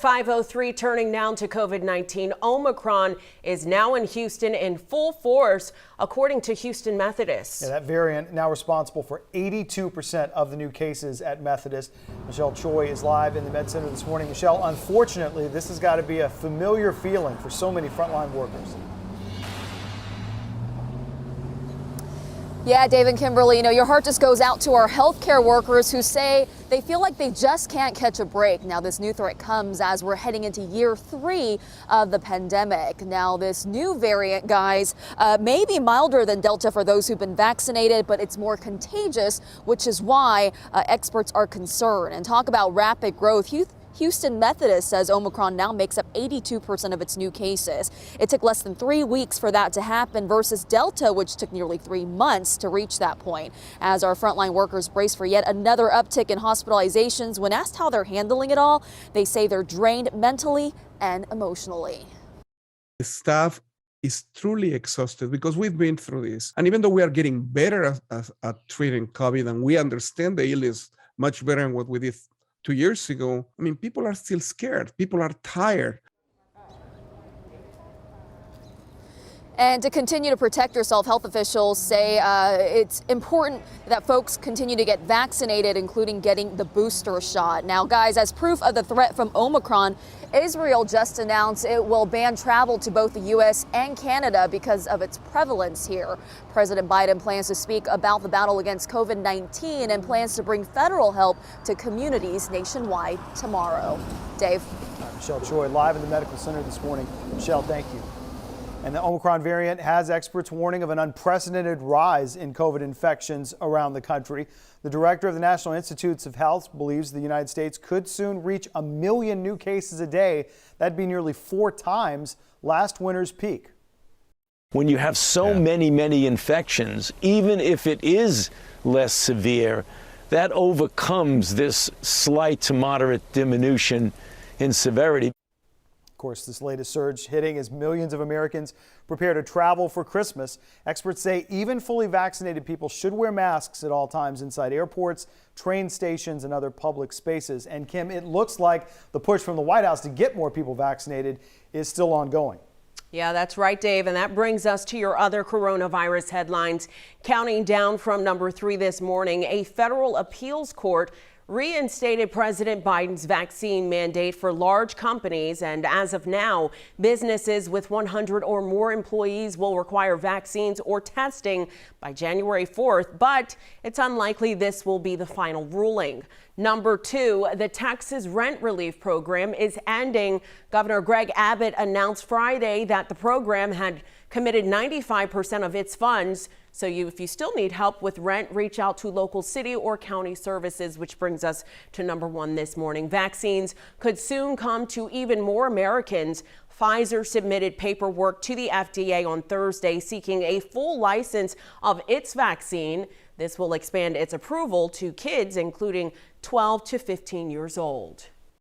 5:03, turning now to COVID-19. Omicron is now in Houston in full force, according to Houston Methodist. Yeah, that variant now responsible for 82% of the new cases at Methodist. Michelle Choi is live in the Med Center this morning. Michelle, unfortunately, this has got to be a familiar feeling for so many frontline workers. Yeah, Dave and Kimberly, your heart just goes out to our healthcare workers who say they feel like they just can't catch a break. Now, this new threat comes as we're heading into year 3 of the pandemic. Now, this new variant, guys, may be milder than Delta for those who've been vaccinated, but it's more contagious, which is why experts are concerned. And talk about rapid growth. Houston Methodist says Omicron now makes up 82% of its new cases. It took less than 3 weeks for that to happen versus Delta, which took nearly 3 months to reach that point. As our frontline workers brace for yet another uptick in hospitalizations, when asked how they're handling it all, they say they're drained mentally and emotionally. The staff is truly exhausted because we've been through this. And even though we are getting better at treating COVID and we understand the illness much better than what we did 2 years ago, I mean, people are still scared. People are tired. And to continue to protect yourself, health officials say it's important that folks continue to get vaccinated, including getting the booster shot. Now, guys, as proof of the threat from Omicron, Israel just announced it will ban travel to both the U.S. and Canada because of its prevalence here. President Biden plans to speak about the battle against COVID-19 and plans to bring federal help to communities nationwide tomorrow. Dave. Michelle Choi live in the medical center this morning. Michelle, thank you. And the Omicron variant has experts warning of an unprecedented rise in COVID infections around the country. The director of the National Institutes of Health believes the United States could soon reach 1 million new cases a day. That'd be nearly 4 times last winter's peak. When you have so many infections, even if it is less severe, that overcomes this slight to moderate diminution in severity. Of course, this latest surge hitting as millions of Americans prepare to travel for Christmas. Experts say even fully vaccinated people should wear masks at all times inside airports, train stations, and other public spaces. And Kim, it looks like the push from the White House to get more people vaccinated is still ongoing. Yeah, that's right, Dave. And that brings us to your other coronavirus headlines. Counting down from number 3 this morning, a federal appeals court reinstated President Biden's vaccine mandate for large companies, and as of now, businesses with 100 or more employees will require vaccines or testing by January 4th, but it's unlikely this will be the final ruling. Number 2, the Texas rent relief program is ending. Governor Greg Abbott announced Friday that the program had committed 95% of its funds. So if you still need help with rent, reach out to local city or county services, which brings us to number 1 this morning. Vaccines could soon come to even more Americans. Pfizer submitted paperwork to the FDA on Thursday seeking a full license of its vaccine. This will expand its approval to kids, including 12 to 15 years old.